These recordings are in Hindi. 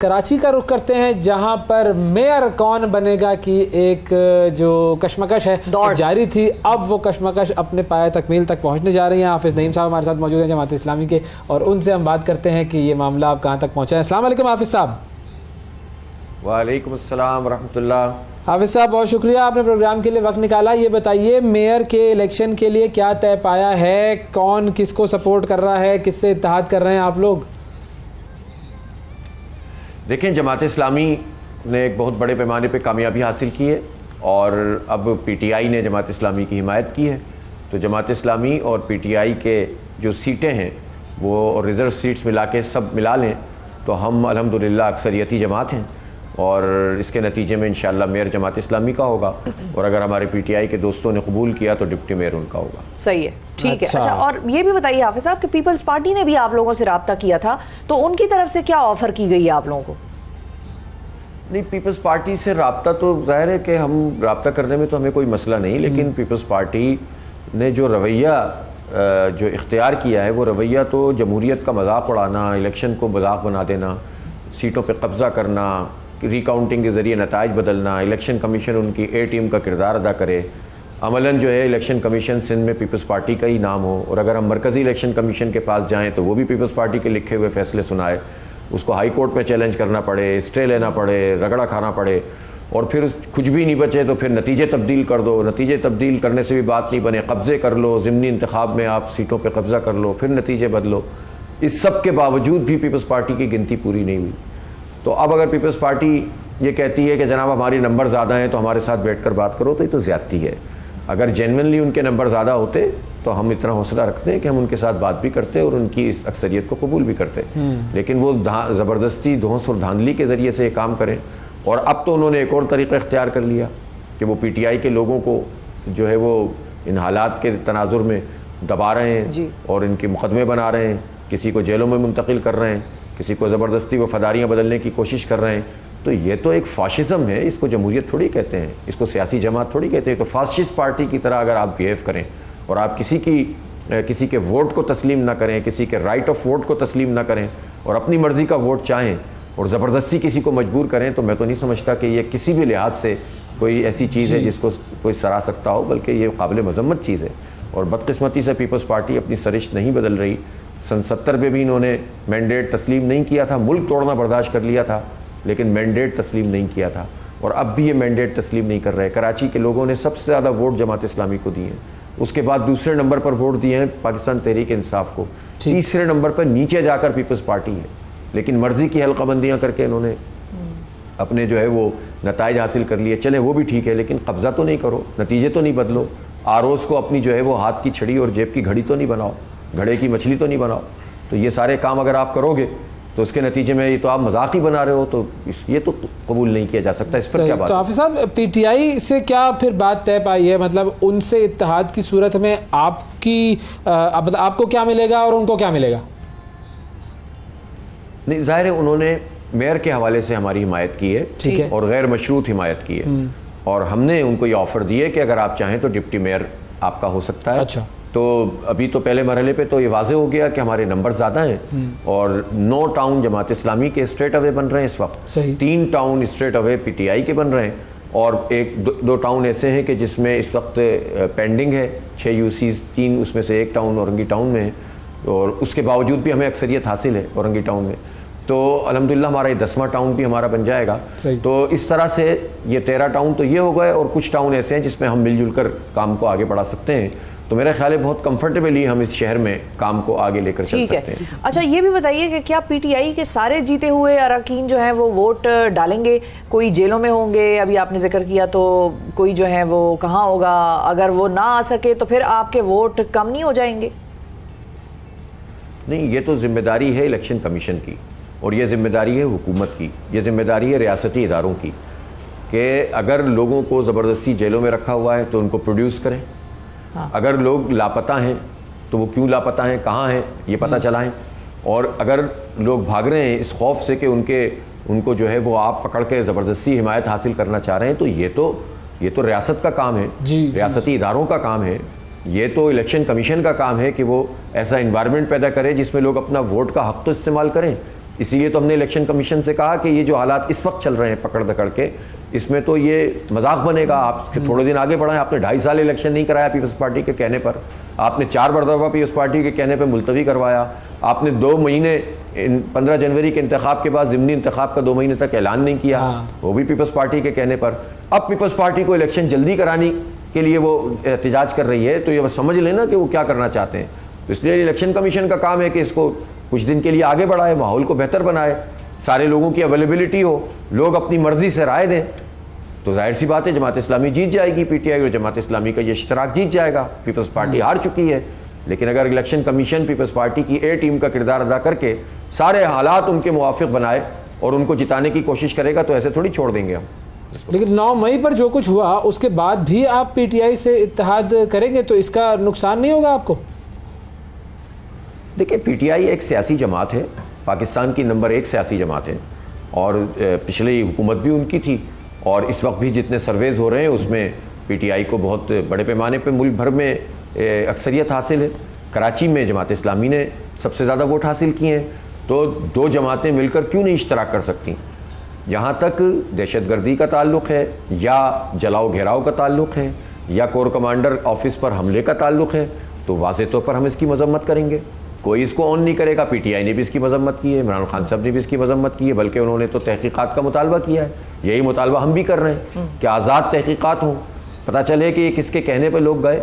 कराची का रुख करते हैं जहां पर मेयर कौन बनेगा की एक जो कशमकश है जारी थी। अब वो कशमकश अपने पाए तकमील तक पहुंचने जा रही है। हाफिज़ नईम साहब हमारे साथ मौजूद हैं जमात इस्लामी के, और उनसे हम बात करते हैं कि ये मामला अब कहां तक पहुंचा है। अस्सलाम वालेकुम हाफिज़ साहब। वालेकुम अस्सलाम वरहमतुल्लाह। हाफिज़ साहब बहुत शुक्रिया, आपने प्रोग्राम के लिए वक्त निकाला। ये बताइए मेयर के इलेक्शन के लिए क्या तय पाया है, कौन किसको सपोर्ट कर रहा है, किससे इत्तेहाद कर रहे हैं आप लोग? देखें, जमात इस्लामी ने एक बहुत बड़े पैमाने पे कामयाबी हासिल की है और अब पीटीआई ने जमात इस्लामी की हिमायत की है। तो जमात इस्लामी और पीटीआई के जो सीटें हैं वो रिज़र्व सीट्स मिला के सब मिला लें तो हम अल्हम्दुलिल्लाह अक्सरियती जमात हैं और इसके नतीजे में इंशाअल्लाह मेयर जमात इस्लामी का होगा और अगर हमारे पीटीआई के दोस्तों ने कबूल किया तो डिप्टी मेयर उनका होगा। सही है, ठीक है। अच्छा, और ये भी बताइए हाफिज़ साहब कि पीपल्स पार्टी ने भी आप लोगों से रब्ता किया था, तो उनकी तरफ से क्या ऑफर की गई है आप लोगों को? नहीं, पीपल्स पार्टी से रब्ता तो जाहिर है कि हम रब्ता करने में तो हमें कोई मसला नहीं, लेकिन पीपल्स पार्टी ने जो रवैया जो इख्तियार किया है वो रवैया तो जमहूरियत का मजाक उड़ाना, इलेक्शन को मजाक बना देना, सीटों पे कब्ज़ा करना, रिकाउंटिंग के ज़रिए नताइज बदलना, इलेक्शन कमीशन उनकी ए टीम का किरदार अदा करे। अमलन जो है इलेक्शन कमीशन सिंध में पीपल्स पार्टी का ही नाम हो और अगर हम मरकज़ी इलेक्शन कमीशन के पास जाएँ तो वो भी पीपल्स पार्टी के लिखे हुए फैसले सुनाए, उसको हाई कोर्ट में चैलेंज करना पड़े, स्टे लेना पड़े, रगड़ा खाना पड़े और फिर कुछ भी नहीं बचे तो फिर नतीजे तब्दील कर दो। नतीजे तब्दील करने से भी बात नहीं बने, कब्ज़े कर लो, ज़िमनी इंतखाब में आप सीटों पे कब्ज़ा कर लो, फिर नतीजे बदलो। इस सब के बावजूद भी पीपल्स पार्टी की गिनती पूरी नहीं हुई। तो अब अगर पीपल्स पार्टी ये कहती है कि जनाब हमारे नंबर ज़्यादा हैं तो हमारे साथ बैठ कर बात करो, तो ये तो ज़्यादती है। अगर जेन्युइनली उनके नंबर ज़्यादा होते तो हम इतना हौसला रखते हैं कि हम उनके साथ बात भी करते और उनकी इस अक्सरियत को कबूल भी करते, लेकिन वो ज़बरदस्ती धौंस और धांधली के ज़रिए से ये काम करें। और अब तो उन्होंने एक और तरीक़ा इख्तियार कर लिया कि वो पीटीआई के लोगों को जो है वो इन हालात के तनाजुर में दबा रहे हैं और इनके मुकदमे बना रहे हैं, किसी को जेलों में मुंतकिल कर रहे हैं, किसी को ज़बरदस्ती वफादारियाँ बदलने की कोशिश कर रहे हैं। तो ये तो एक फाशिज़म है, इसको जमहूरियत थोड़ी कहते हैं, इसको सियासी जमात थोड़ी कहते हैं। तो फाशिस्ट पार्टी की तरह अगर आप बिहेव करें और आप किसी के वोट को तस्लीम ना करें, किसी के राइट ऑफ वोट को तस्लीम ना करें और अपनी मर्ज़ी का वोट चाहें और ज़बरदस्ती किसी को मजबूर करें, तो मैं तो नहीं समझता कि ये किसी भी लिहाज से कोई ऐसी चीज़ है जिसको कोई सराह सकता हो, बल्कि ये काबिल मज़म्मत चीज़ है। और बदकिस्मती से पीपल्स पार्टी अपनी सरिश्त नहीं बदल रही। सन 70 में भी इन्होंने मैंडेट तस्लीम नहीं किया था, मुल्क तोड़ना बर्दाश्त कर लिया था लेकिन मैंडेट तस्लीम नहीं किया था और अब भी ये मैंडेट तस्लीम नहीं कर रहे। कराची के लोगों ने सबसे ज़्यादा वोट जमात इस्लामी को दिए हैं, उसके बाद दूसरे नंबर पर वोट दिए हैं पाकिस्तान तहरीक इंसाफ को, तीसरे नंबर पर नीचे जाकर पीपल्स पार्टी है। लेकिन मर्जी की हल्काबंदियाँ करके इन्होंने अपने जो है वो नताइज हासिल कर लिए। चले वो भी ठीक है, लेकिन कब्ज़ा तो नहीं करो, नतीजे तो नहीं बदलो, आरोज़ को अपनी जो है वो हाथ की छड़ी और जेब की घड़ी तो नहीं बनाओ, घड़े की मछली तो नहीं बनाओ। तो ये सारे काम अगर आप करोगे तो उसके नतीजे में ये तो आप मजाक ही बना रहे हो, तो ये तो कबूल नहीं किया जा सकता। इस पर क्या बात? तो हाफिज़ साहब पीटीआई से क्या फिर बात तय पाई है, मतलब उनसे इत्तेहाद की सूरत में आपको क्या मिलेगा और उनको क्या मिलेगा? नहीं, जाहिर है उन्होंने मेयर के हवाले से हमारी हिमायत की है, ठीक है, और गैर मशरूत हिमायत की है और हमने उनको ये ऑफ़र दी है कि अगर आप चाहें तो डिप्टी मेयर आपका हो सकता है। अच्छा, तो अभी तो पहले मरहले पे तो ये वाज़े हो गया कि हमारे नंबर ज़्यादा हैं और 9 टाउन जमात इस्लामी के स्ट्रेट अवे बन रहे हैं इस वक्त, 3 टाउन स्ट्रेट अवे पीटीआई के बन रहे हैं और दो टाउन ऐसे हैं कि जिसमें इस वक्त पेंडिंग है 6 यूसीज, 3 उसमें से 1 टाउन औरंगी टाउन में है और उसके बावजूद भी हमें अक्सरियत हासिल है औरंगी टाउन में। तो अल्हम्दुलिल्लाह हमारा ये 10वां टाउन भी हमारा बन जाएगा। तो इस तरह से ये 13 टाउन तो ये हो गए और कुछ टाउन ऐसे हैं जिसमें हम मिलजुल कर काम को आगे बढ़ा सकते हैं। तो मेरा ख्याल है बहुत कंफर्टेबली हम इस शहर में काम को आगे लेकर चल सकते हैं। अच्छा, ये भी बताइए कि क्या पीटीआई के सारे जीते हुए अरकान जो हैं वो वोट डालेंगे? कोई जेलों में होंगे, अभी आपने जिक्र किया, तो कोई जो है वो कहाँ होगा? अगर वो ना आ सके तो फिर आपके वोट कम नहीं हो जाएंगे? नहीं, ये तो जिम्मेदारी है इलेक्शन कमीशन की और ये जिम्मेदारी है हुकूमत की, ये जिम्मेदारी है रियासती इदारों की कि अगर लोगों को ज़बरदस्ती जेलों में रखा हुआ है तो उनको प्रोड्यूस करें। अगर लोग लापता हैं तो वो क्यों लापता हैं, कहाँ हैं, ये पता चलाएं। और अगर लोग भाग रहे हैं इस खौफ से कि उनको जो है वो आप पकड़ के ज़बरदस्ती हिमायत हासिल करना चाह रहे हैं, तो ये तो रियासत का काम है, रियासती इदारों का काम है, ये तो इलेक्शन कमीशन का काम है कि वो ऐसा इन्वायरमेंट पैदा करे जिसमें लोग अपना वोट का हक तो इस्तेमाल करें इसीलिए तो हमने इलेक्शन कमीशन से कहा कि ये जो हालात इस वक्त चल रहे हैं पकड़ दकड़ के, इसमें तो ये मजाक बनेगा। आप थोड़े दिन आगे बढ़ाएं। आपने 2.5 साल इलेक्शन नहीं कराया पीपल्स पार्टी के कहने पर, आपने 4 दफा पीपल्स पार्टी के कहने पर मुलतवी करवाया, आपने 2 महीने 15 जनवरी के इंतखाब के बाद ज़िमनी इंतखाब का 2 महीने तक ऐलान नहीं किया, वो भी पीपल्स पार्टी के कहने पर। अब पीपल्स पार्टी को इलेक्शन जल्दी कराने के लिए वो एहतजाज कर रही है, तो ये समझ लेना कि वो क्या करना चाहते हैं। तो इसलिए इलेक्शन कमीशन का काम है कि इसको कुछ दिन के लिए आगे बढ़ाए, माहौल को बेहतर बनाए, सारे लोगों की अवेलेबिलिटी हो, लोग अपनी मर्जी से राय दें, तो जाहिर सी बात है जमात इस्लामी जीत जाएगी, पीटीआई और जमात इस्लामी का ये इश्तराक जीत जाएगा। पीपल्स पार्टी हार चुकी है, लेकिन अगर इलेक्शन कमीशन पीपल्स पार्टी की ए टीम का किरदार अदा करके सारे हालात उनके मुवाफिक बनाए और उनको जिताने की कोशिश करेगा, तो ऐसे थोड़ी छोड़ देंगे हम। लेकिन 9 मई पर जो कुछ हुआ उसके बाद भी आप पीटीआई से इत्तेहाद करेंगे तो इसका नुकसान नहीं होगा आपको? देखिए, पीटीआई एक सियासी जमात है, पाकिस्तान की नंबर 1 सियासी जमात है, और पिछली हुकूमत भी उनकी थी, और इस वक्त भी जितने सर्वेज हो रहे हैं उसमें पीटीआई को बहुत बड़े पैमाने पे मुल्क भर में अक्सरियत हासिल है। कराची में जमात इस्लामी ने सबसे ज़्यादा वोट हासिल किए हैं, तो 2 जमातें मिलकर क्यों नहीं इश्तराक कर सकती? जहाँ तक दहशतगर्दी का ताल्लुक़ है, या जलाओ घेराव का ताल्लुक़ है, या कोर कमांडर ऑफिस पर हमले का ताल्लुक़ है, तो वाज़े तौर पर हम इसकी मजम्मत करेंगे। कोई इसको ऑन नहीं करेगा। पीटीआई ने भी इसकी मजम्मत की है, इमरान खान साहब ने भी इसकी मजम्मत की है, बल्कि उन्होंने तो तहकीकात का मुतालबा किया है। यही मुतालबा हम भी कर रहे हैं कि आज़ाद तहकीकात हों, पता चले कि ये किसके कहने पर लोग गए,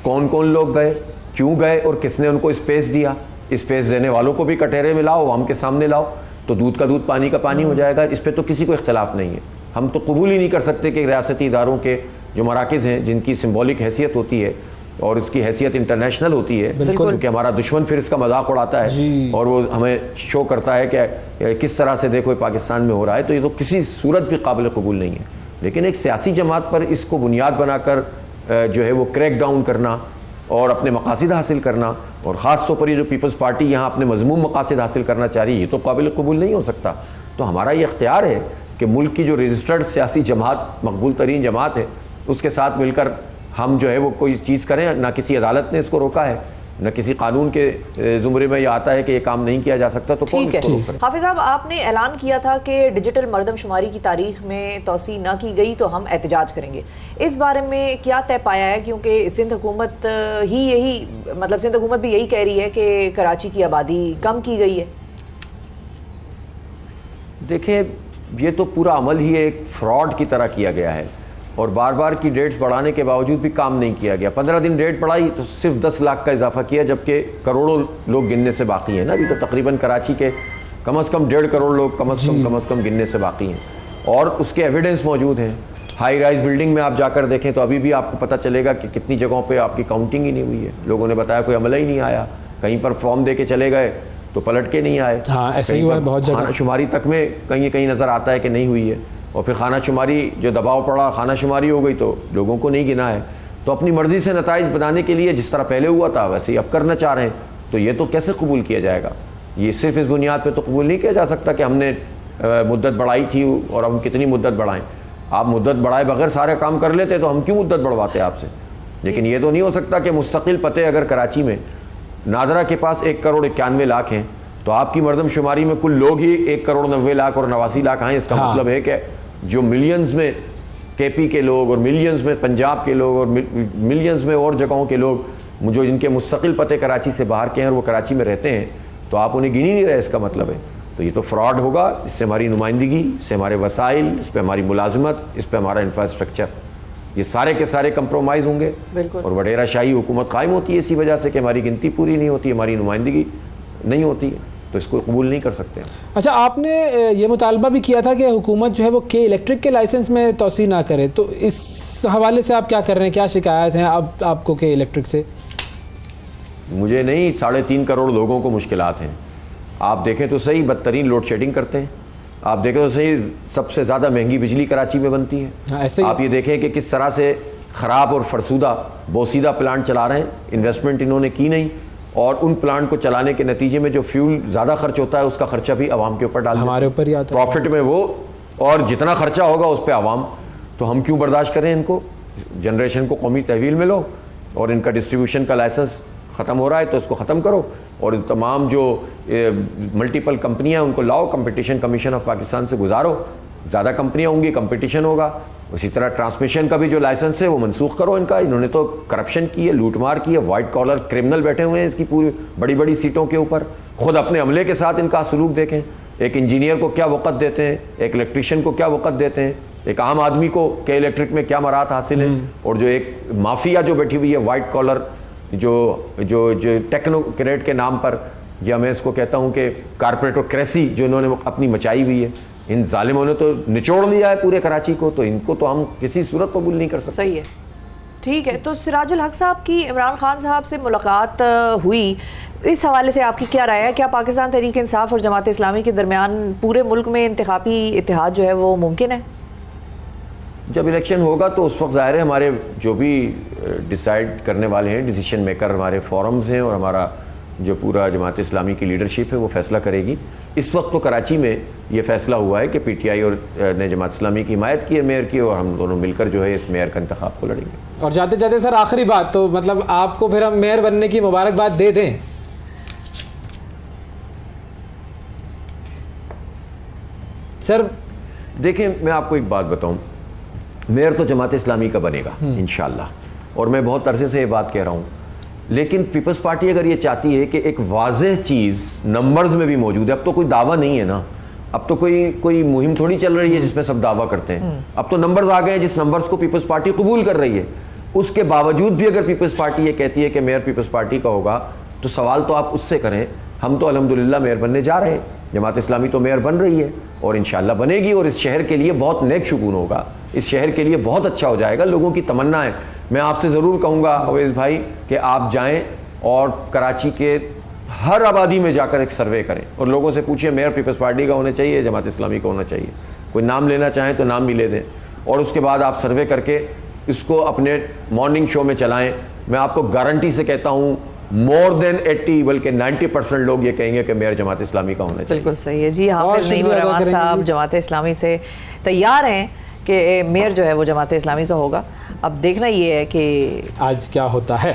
कौन कौन लोग गए, क्यों गए, और किसने उनको स्पेस दिया। स्पेस देने वालों को भी कटहरे में लाओ, आम के सामने लाओ, तो दूध का दूध पानी का पानी हो जाएगा। इस पर तो किसी को इख्तलाफ नहीं है। हम तो कबूल ही नहीं कर सकते कि रियासती इदारों के जो मराकज़ हैं, जिनकी सिम्बॉलिक हैसियत होती है और उसकी हैसियत इंटरनेशनल होती है, क्योंकि हमारा दुश्मन फिर इसका मजाक उड़ाता है और वो हमें शो करता है कि किस तरह से देखो पाकिस्तान में हो रहा है, तो ये तो किसी सूरत भी काबिल कबूल नहीं है। लेकिन एक सियासी जमात पर इसको बुनियाद बनाकर जो है वो क्रैक डाउन करना और अपने मकासद हासिल करना, और ख़ास तौर पर ये जो पीपल्स पार्टी यहाँ अपने मजमूम मकासद हासिल करना चाह रही है, ये तो काबिल कबूल नहीं हो सकता। तो हमारा ये इख्तियार है कि मुल्क की जो रजिस्टर्ड सियासी जमात, मकबूल तरीन जमात है, उसके साथ मिलकर हम जो है वो कोई चीज़ करें। ना किसी अदालत ने इसको रोका है, न किसी कानून के ज़ुमरे में ये आता है कि ये काम नहीं किया जा सकता, तो कौन इसको रोक सकता है? हाफिज साहब, आपने ऐलान किया था कि डिजिटल मरदमशुमारी की तारीख में तोसी न की गई तो हम एहतजाज करेंगे। इस बारे में क्या तय पाया है? क्योंकि सिंध हुकूमत ही यही, मतलब सिंध हुकूमत भी यही कह रही है कि कराची की आबादी कम की गई है। देखिए, ये तो पूरा अमल ही एक फ्रॉड की तरह किया गया है, और बार बार की डेट्स बढ़ाने के बावजूद भी काम नहीं किया गया। 15 दिन डेट बढ़ाई तो सिर्फ 10 लाख का इजाफा किया, जबकि करोड़ों लोग गिनने से बाकी हैं ना। अभी तो तकरीबन कराची के कम से कम 1.5 करोड़ लोग कम से कम गिनने से बाकी हैं, और उसके एविडेंस मौजूद हैं। हाई राइज बिल्डिंग में आप जाकर देखें तो अभी भी आपको पता चलेगा कि कितनी जगहों पर आपकी काउंटिंग ही नहीं हुई है। लोगों ने बताया कोई अमला ही नहीं आया, कहीं पर फॉर्म दे के चले गए तो पलट के नहीं आए। हाँ, ऐसा ही हुआ है बहुत जगह। खाना शुमारी तक में कहीं कहीं नज़र आता है कि नहीं हुई है, और फिर खाना शुमारी जो दबाव पड़ा, खाना शुमारी हो गई तो लोगों को नहीं गिना है। तो अपनी मर्जी से नताइज बनाने के लिए जिस तरह पहले हुआ था वैसे ही अब करना चाह रहे हैं, तो ये तो कैसे कबूल किया जाएगा? ये सिर्फ इस बुनियाद पे तो कबूल नहीं किया जा सकता कि हमने मुद्दत बढ़ाई थी और हम कितनी मुद्दत बढ़ाएं। आप मुद्दत बढ़ाए बगैर सारे काम कर लेते तो हम क्यों मुद्दत बढ़वाते आपसे? लेकिन ये तो नहीं हो सकता कि मुस्तकिल पते अगर कराची में नादरा के पास 1 करोड़ 91 लाख हैं, तो आपकी मरदमशुमारी में कुल लोग ही 1 करोड़ 90 लाख और 89 लाख आए। इसका मतलब है कि जो मिलियंस में केपी के लोग और मिलियंस में पंजाब के लोग और मिलियंस में और जगहों के लोग जो जिनके मुस्तकिल पते कराची से बाहर के हैं और वो कराची में रहते हैं, तो आप उन्हें गिन ही नहीं रहे। इसका मतलब है तो ये तो फ्रॉड होगा। इससे हमारी नुमाइंदगी, इससे हमारे वसाइल, इस पर हमारी मुलाजमत, इस पर हमारा इंफ्रास्ट्रक्चर, ये सारे के सारे कंप्रोमाइज़ होंगे, और वडेरा शाही हुकूमत कायम होती है इसी वजह से कि हमारी गिनती पूरी नहीं होती, हमारी नुमाइंदगी नहीं होती है, तो इसको कबूल नहीं कर सकते। अच्छा, आपने ये मुतालबा भी किया था कि हुकूमत जो है वो के इलेक्ट्रिक के लाइसेंस में तोसी ना करे, तो इस हवाले से आप क्या कर रहे हैं? क्या शिकायत हैं अब आपको के इलेक्ट्रिक से? मुझे नहीं, 3.5 करोड़ लोगों को मुश्किलात हैं। आप देखें तो सही, बदतरीन लोड शेडिंग करते हैं। आप देखें तो सही, सबसे ज़्यादा महंगी बिजली कराची में बनती है। ऐसे आप ये देखें कि किस तरह से ख़राब और फरसूदा बोसीदा प्लांट चला रहे हैं। इन्वेस्टमेंट इन्होंने की नहीं, और उन प्लांट को चलाने के नतीजे में जो फ्यूल ज़्यादा खर्च होता है उसका खर्चा भी आवाम के ऊपर डाल, हमारे ऊपर ही आता है। प्रॉफिट में वो, और जितना खर्चा होगा उस पर आवाम। तो हम क्यों बर्दाश्त करें इनको? जनरेशन को कौमी तहवील में लो और इनका डिस्ट्रीब्यूशन का लाइसेंस ख़त्म हो रहा है तो इसको ख़त्म करो, और तमाम जो मल्टीपल कंपनियां उनको लाओ, कंपटीशन कमीशन ऑफ पाकिस्तान से गुजारो, ज़्यादा कंपनियां होंगी, कंपटीशन होगा। उसी तरह ट्रांसमिशन का भी जो लाइसेंस है वो मनसूख करो इनका। इन्होंने तो करप्शन की है, लूटमार की है, वाइट कॉलर क्रिमिनल बैठे हुए हैं इसकी पूरी बड़ी बड़ी सीटों के ऊपर। खुद अपने अमले के साथ इनका सलूक देखें, एक इंजीनियर को क्या वक़्त देते हैं, एक इलेक्ट्रिशियन को क्या वक़्त देते हैं, एक आम आदमी को के इलेक्ट्रिक में क्या मराहत हासिल है, और जो एक माफिया जो बैठी हुई है वाइट कॉलर जो जो जो टेक्नोक्रेट के नाम पर, या मैं इसको कहता हूं कि कारपोरेटोक्रेसी जो इन्होंने अपनी मचाई हुई है, इन जालिमों ने तो निचोड़ लिया है पूरे कराची को, तो इनको तो हम किसी सूरत कबूल नहीं कर सकते। सही है, ठीक है। तो सिराजुल हक साहब की इमरान खान साहब से मुलाकात हुई, इस हवाले से आपकी क्या राय है? क्या पाकिस्तान तहरीक इंसाफ और जमात इस्लामी के दरमियान पूरे मुल्क में इंतखाबी इत्तेहाद जो है वो मुमकिन है? जब इलेक्शन होगा तो उस वक्त ज़ाहिर है हमारे जो भी डिसाइड करने वाले हैं, डिसीजन मेकर हमारे फोरम्स हैं, और हमारा जो पूरा जमात इस्लामी की लीडरशिप है वो फैसला करेगी। इस वक्त तो कराची में ये फैसला हुआ है कि पीटीआई और ने जमात इस्लामी की हिमायत की है मेयर की, और हम दोनों मिलकर जो है इस मेयर का इंतखाब को लड़ेंगे। और जाते जाते सर आखिरी बात, तो मतलब आपको फिर हम मेयर बनने की मुबारकबाद दे दें? सर देखिए, मैं आपको एक बात बताऊं, मेयर तो जमात इस्लामी का बनेगा इंशाअल्लाह, और मैं बहुत अरसे से ये बात कह रहा हूं। लेकिन पीपल्स पार्टी अगर ये चाहती है कि एक वाज़ेह चीज़ नंबर्स में भी मौजूद है, अब तो कोई दावा नहीं है ना, अब तो कोई मुहिम थोड़ी चल रही है जिसमें सब दावा करते हैं, अब तो नंबर्स आ गए हैं जिस नंबर्स को पीपल्स पार्टी कबूल कर रही है। उसके बावजूद भी अगर पीपल्स पार्टी ये कहती है कि मेयर पीपल्स पार्टी का होगा, तो सवाल तो आप उससे करें। हम तो अल्हम्दुलिल्लाह मेयर बनने जा रहे हैं, जमात इस्लामी तो मेयर बन रही है और इंशाअल्लाह बनेगी, और इस शहर के लिए बहुत नेक शुगून होगा, इस शहर के लिए बहुत अच्छा हो जाएगा। लोगों की तमन्ना है। मैं आपसे ज़रूर कहूँगा अवैस भाई कि आप जाएं और कराची के हर आबादी में जाकर एक सर्वे करें और लोगों से पूछिए मेयर पीपल्स पार्टी का होना चाहिए, जमात इस्लामी का होना चाहिए। कोई नाम लेना चाहें तो नाम भी ले दें, और उसके बाद आप सर्वे करके इसको अपने मॉर्निंग शो में चलाएं। मैं आपको गारंटी से कहता हूँ मोर देन 80 बल्कि 90% लोग ये कहेंगे कि मेयर जमात इस्लामी का होना चाहिए। बिल्कुल सही है जी। हाफिज नईम रहमान साहब जमात इस्लामी से तैयार हैं कि मेयर जो है वो जमात इस्लामी का होगा। अब देखना ये है कि आज क्या होता है।